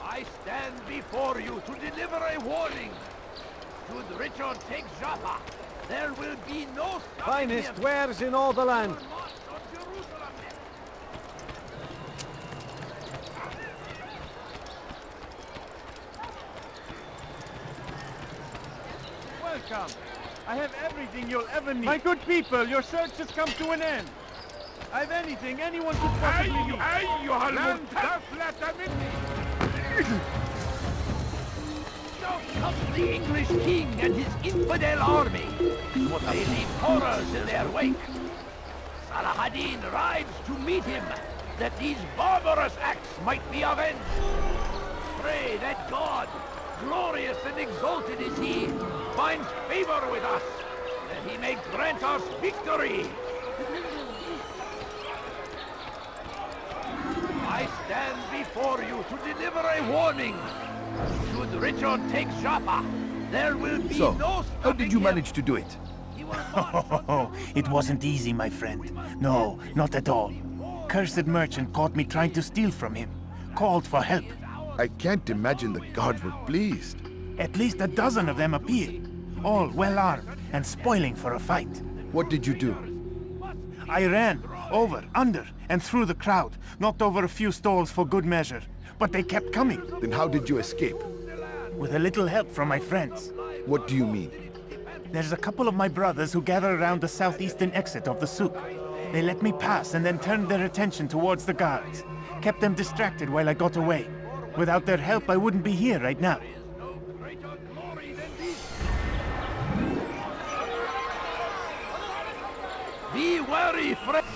I stand before you to deliver a warning. Should Richard take Jaffa, there will be no stopping Finest him. wares in all the land. Welcome. I have everything you'll ever need. My good people, your search has come to an end. I have anything anyone could possibly need. Now comes the English king and his infidel army. They leave horrors in their wake. Salah ad-Din rides to meet him, that these barbarous acts might be avenged. Pray that God, glorious and exalted is he, finds favor with us, that he may grant us victory. I stand before you to deliver a warning. Should Richard take Jaffa, there will be no stopping how did you him. manage to do it? It wasn't easy, my friend. No, not at all. Cursed merchant caught me trying to steal from him. Called for help. I can't imagine the guards were pleased. At least a dozen of them appeared. All well armed and spoiling for a fight. What did you do? I ran, over, under, and through the crowd. Knocked over a few stalls for good measure. But they kept coming. Then how did you escape? With a little help from my friends. What do you mean? There's a couple of my brothers who gather around the southeastern exit of the souk. They let me pass and then turned their attention towards the guards. Kept them distracted while I got away. Without their help, I wouldn't be here right now. Be wary, friend.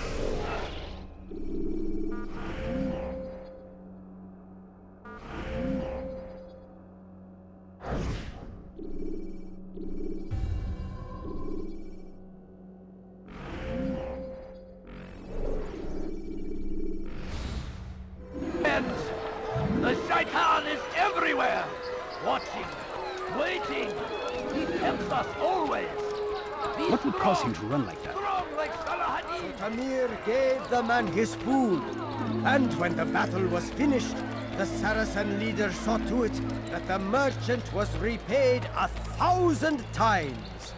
The Shaitan is everywhere, watching, waiting. He tempts us always. What would cause him to run like that? Strong like Salah ad-Din. Tamir gave the man his food, and when the battle was finished, the Saracen leader saw to it that the merchant was repaid 1,000 times.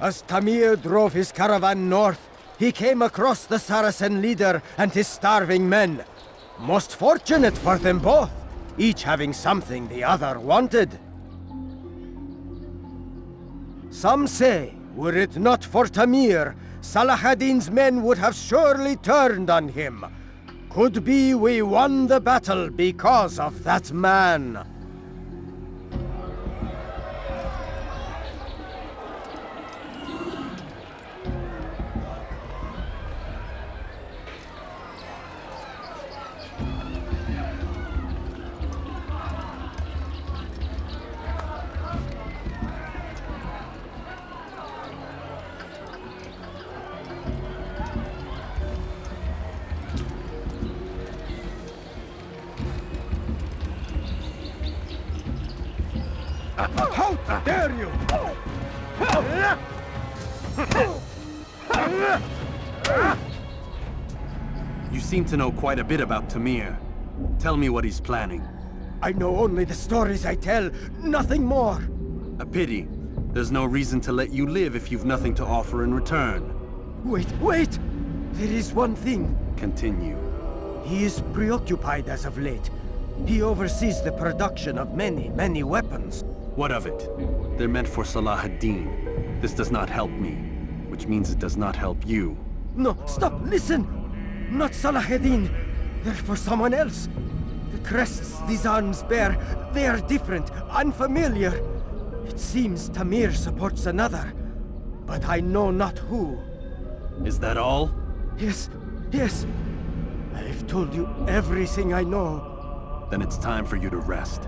As Tamir drove his caravan north, he came across the Saracen leader and his starving men. Most fortunate for them both, each having something the other wanted. Some say, were it not for Tamir, Salah ad-Din's men would have surely turned on him. Could be we won the battle because of that man. How dare you! You seem to know quite a bit about Tamir. Tell me what he's planning. I know only the stories I tell, nothing more. A pity. There's no reason to let you live if you've nothing to offer in return. Wait! There is one thing. Continue. He is preoccupied as of late. He oversees the production of many weapons. What of it? They're meant for Salah ad-Din. This does not help me, which means it does not help you. No, stop, listen! Not Salah ad-Din. They're for someone else. The crests these arms bear, they are different, unfamiliar. It seems Tamir supports another, but I know not who. Is that all? Yes. I've told you everything I know. Then it's time for you to rest.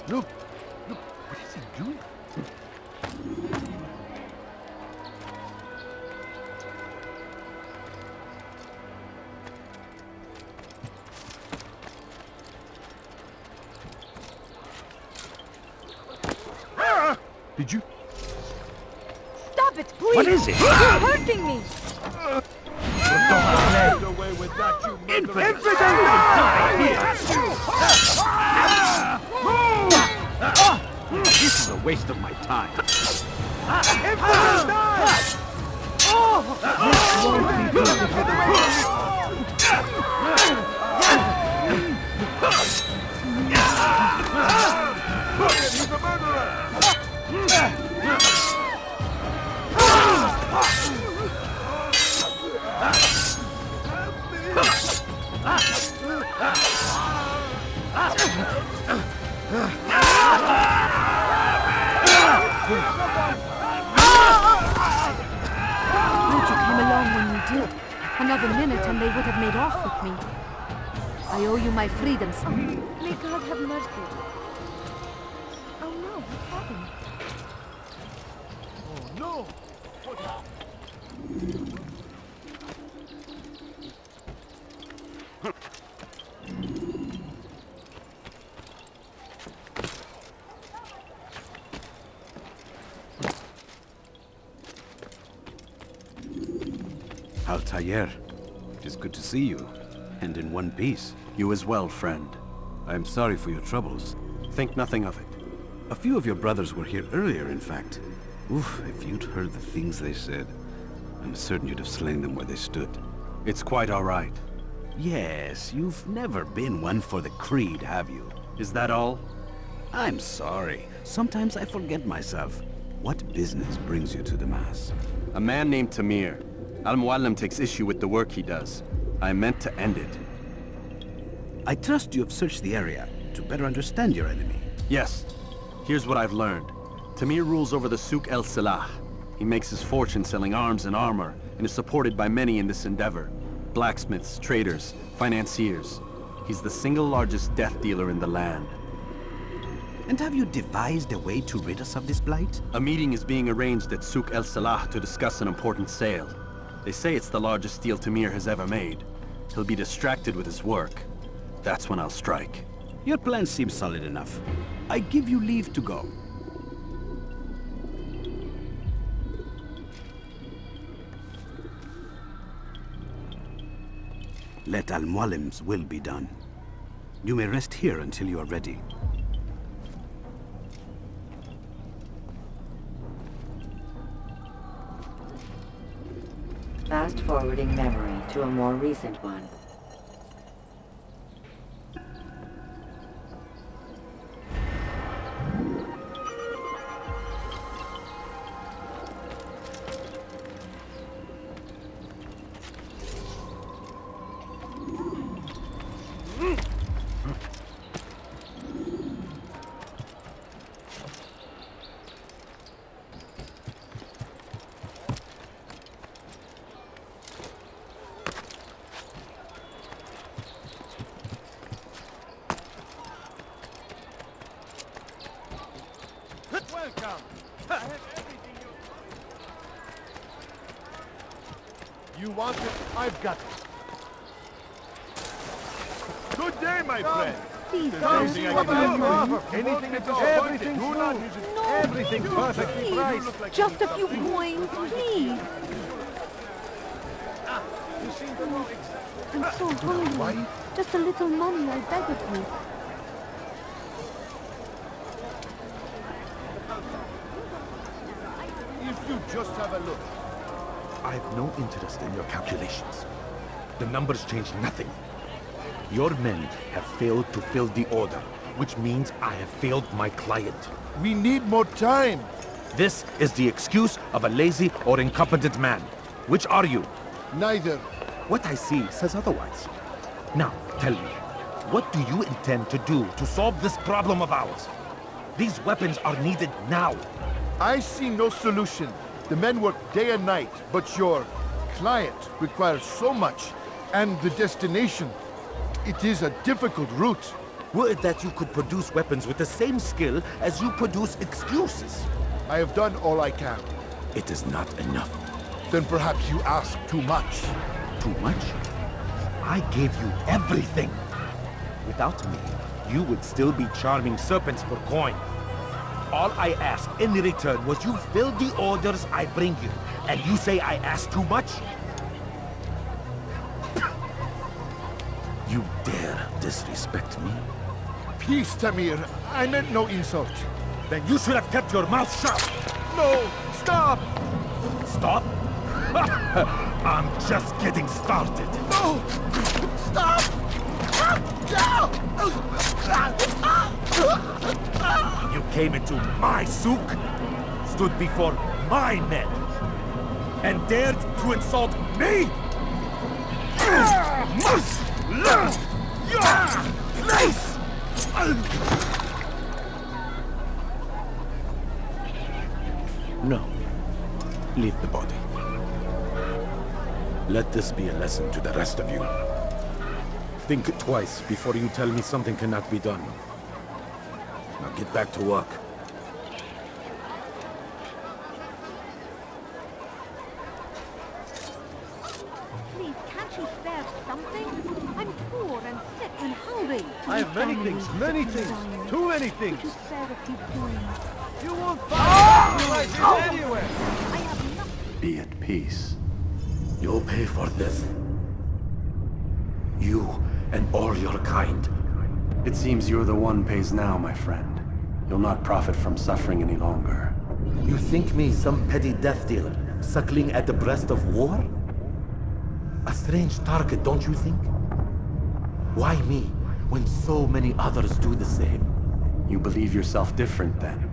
Look! What's he doing? Did you? Stop it, please! What is it? You're hurting me! Get away with that, you Infidel! This is a waste of my time. He's a murderer! Why'd you come along when you did? Another minute and they would have made off with me. I owe you my freedom, son. May God have mercy. Oh no, what happened? Oh no! Altaïr, it is good to see you, and in one piece. You as well, friend. I am sorry for your troubles. Think nothing of it. A few of your brothers were here earlier, in fact. Oof, if you'd heard the things they said, I'm certain you'd have slain them where they stood. It's quite all right. Yes, you've never been one for the creed, have you? Is that all? I'm sorry. Sometimes I forget myself. What business brings you to Damascus? A man named Tamir. Mualim takes issue with the work he does. I meant to end it. I trust you have searched the area to better understand your enemy. Yes. Here's what I've learned. Tamir rules over the Souk El Salah. He makes his fortune selling arms and armor, and is supported by many in this endeavor. Blacksmiths, traders, financiers. He's the single largest death dealer in the land. And have you devised a way to rid us of this blight? A meeting is being arranged at Souk El Salah to discuss an important sale. They say it's the largest deal Tamir has ever made. He'll be distracted with his work. That's when I'll strike. Your plan seems solid enough. I give you leave to go. Let Al-Mualim's will be done. You may rest here until you are ready. Fast-forwarding memory to a more recent one. Welcome! I have everything you want it, I've got it. Good day, my friend. Please, Anything I can do for you? Anything at all. Everything's Do not good. use it. no, Everything's perfectly please. priced. Just a few coins, please. You seem to know exactly. I'm so hungry. Just a little money, I beg of you. If you just have a look. I have no interest in your calculations. The numbers change nothing. Your men have failed to fill the order, which means I have failed my client. We need more time. This is the excuse of a lazy or incompetent man. Which are you? Neither. What I see says otherwise. Now, tell me, what do you intend to do to solve this problem of ours? These weapons are needed now. I see no solution. The men work day and night, but your client requires so much. And the destination, it is a difficult route. Would that you could produce weapons with the same skill as you produce excuses. I have done all I can. It is not enough. Then perhaps you ask too much. Too much? I gave you everything. Without me, you would still be charming serpents for coin. All I ask in return was you fill the orders I bring you. And you say I ask too much? You dare disrespect me? Peace, Tamir. I meant no insult. Then you should have kept your mouth shut. No! Stop! Stop? I'm just getting started. No! Stop! You came into my souk, stood before my men, and dared to insult me? Must learn your place! No. Leave the body. Let this be a lesson to the rest of you. Think twice before you tell me something cannot be done. Now get back to work. Please, can't you spare something? I'm poor and sick and hungry. I have many things, too many things. Could you spare a few coins? You won't find something like this anywhere. I have nothing. Be at peace. You'll pay for this. You and all your kind. It seems you're the one pays now, my friend. You'll not profit from suffering any longer. You think me some petty death dealer, suckling at the breast of war? A strange target, don't you think? Why me, when so many others do the same? You believe yourself different, then?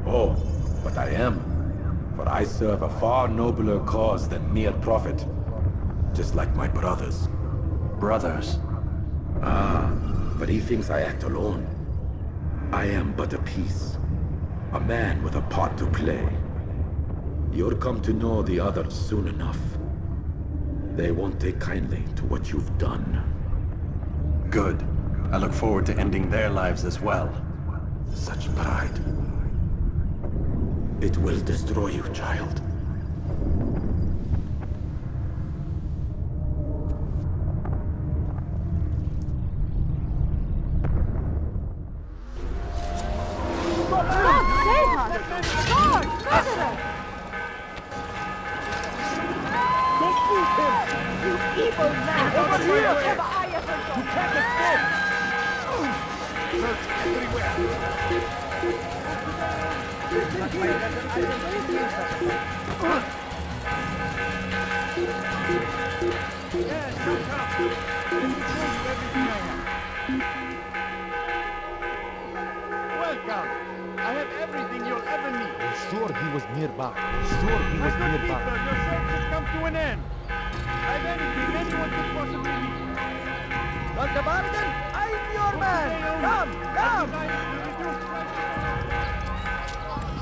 Oh, but I am. For I serve a far nobler cause than mere profit. Just like my brothers. Brothers? Ah, but he thinks I act alone. I am but a piece. A man with a part to play. You'll come to know the others soon enough. They won't take kindly to what you've done. Good. I look forward to ending their lives as well. Such pride. It will destroy you, child. Welcome. I have everything you'll ever need. Sure he was nearby. Sure he was My good nearby. people, your search has come to an end. I've anything anyone could possibly need. Want a bargain? I'm your man! Come, come!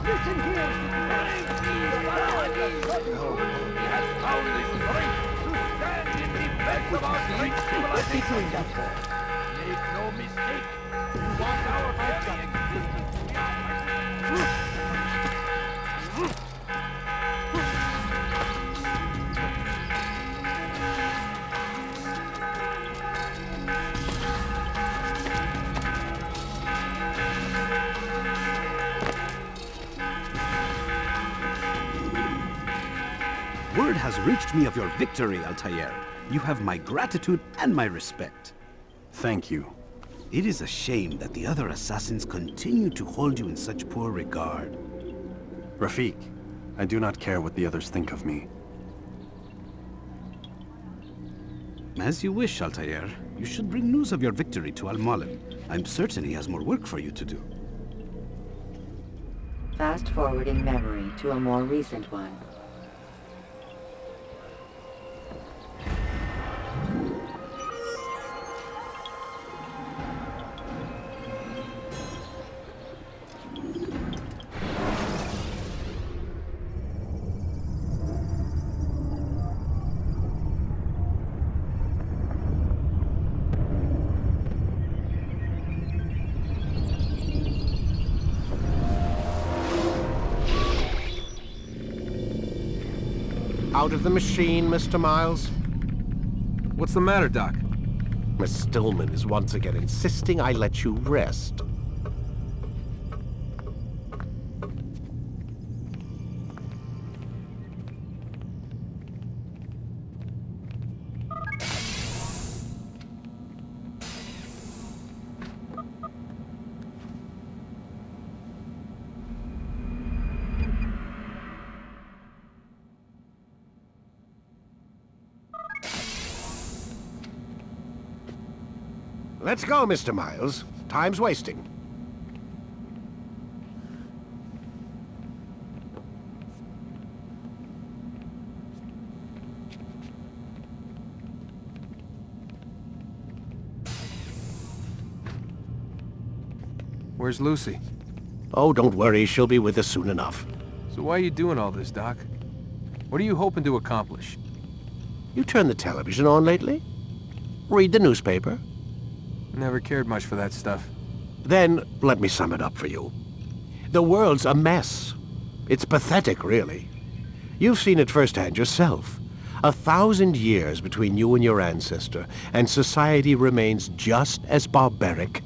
Listen here! He has found the strength to stand in defense of our great civilization. Make no mistake, you want our very existence to be our Word has reached me of your victory, Altaïr. You have my gratitude and my respect. Thank you. It is a shame that the other assassins continue to hold you in such poor regard. Rafiq, I do not care what the others think of me. As you wish, Altaïr. You should bring news of your victory to Mualim. I'm certain he has more work for you to do. Fast-forwarding memory to a more recent one. out of the machine, Mr. Miles? What's the matter, Doc? Miss Stillman is once again insisting I let you rest. Let's go, Mr. Miles. Time's wasting. Where's Lucy? Oh, don't worry. She'll be with us soon enough. So why are you doing all this, Doc? What are you hoping to accomplish? You turned the television on lately? Read the newspaper? Never cared much for that stuff. Then, let me sum it up for you. The world's a mess. It's pathetic, really. You've seen it firsthand yourself. 1,000 years between you and your ancestor, and society remains just as barbaric,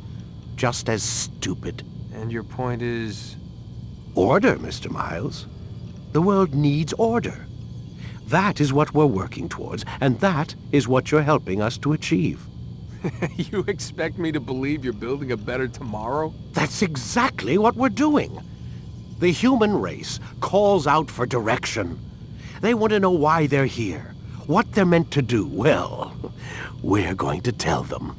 just as stupid. And your point is? Order, Mr. Miles. The world needs order. That is what we're working towards, and that is what you're helping us to achieve. You expect me to believe you're building a better tomorrow? That's exactly what we're doing. The human race calls out for direction. They want to know why they're here, what they're meant to do. Well, we're going to tell them.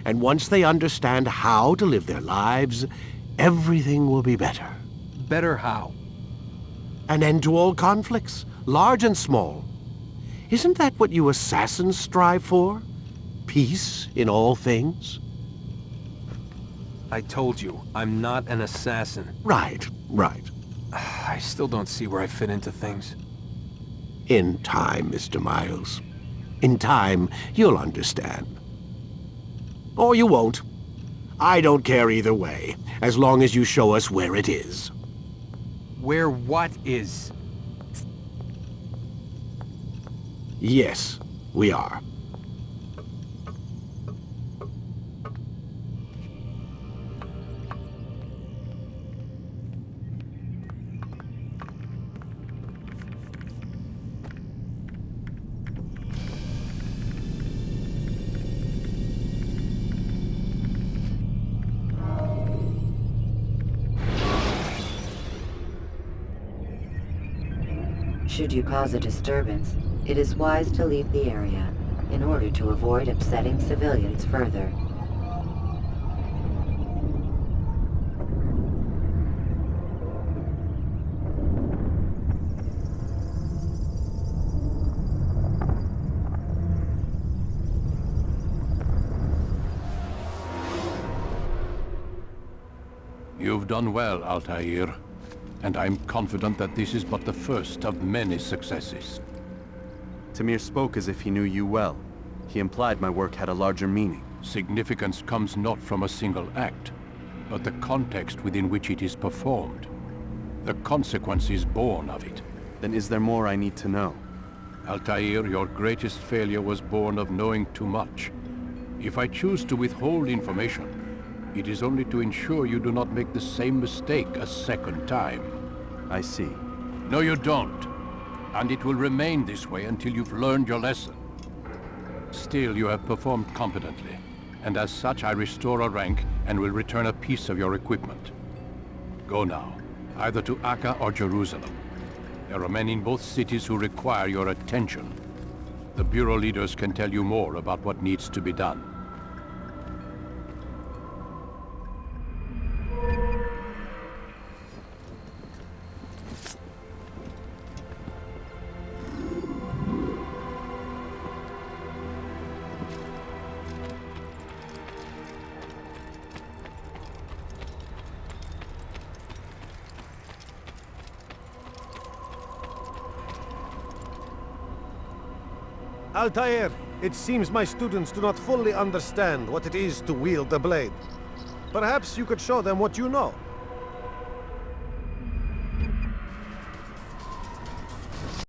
And once they understand how to live their lives, everything will be better. Better how? An end to all conflicts, large and small. Isn't that what you assassins strive for? Peace in all things? I told you, I'm not an assassin. Right. I still don't see where I fit into things. In time, Mr. Miles. In time, you'll understand. Or you won't. I don't care either way, as long as you show us where it is. Where what is? Yes, we are. Should you cause a disturbance, it is wise to leave the area in order to avoid upsetting civilians further. You've done well, Altaïr. And I'm confident that this is but the first of many successes. Tamir spoke as if he knew you well. He implied my work had a larger meaning. Significance comes not from a single act, but the context within which it is performed. The consequences born of it. Then is there more I need to know? Altaïr, your greatest failure was born of knowing too much. If I choose to withhold information, it is only to ensure you do not make the same mistake a second time. I see. No, you don't. And it will remain this way until you've learned your lesson. Still, you have performed competently, and as such I restore a rank and will return a piece of your equipment. Go now, either to Acre or Jerusalem. There are men in both cities who require your attention. The Bureau leaders can tell you more about what needs to be done. Altaïr, it seems my students do not fully understand what it is to wield the blade. Perhaps you could show them what you know.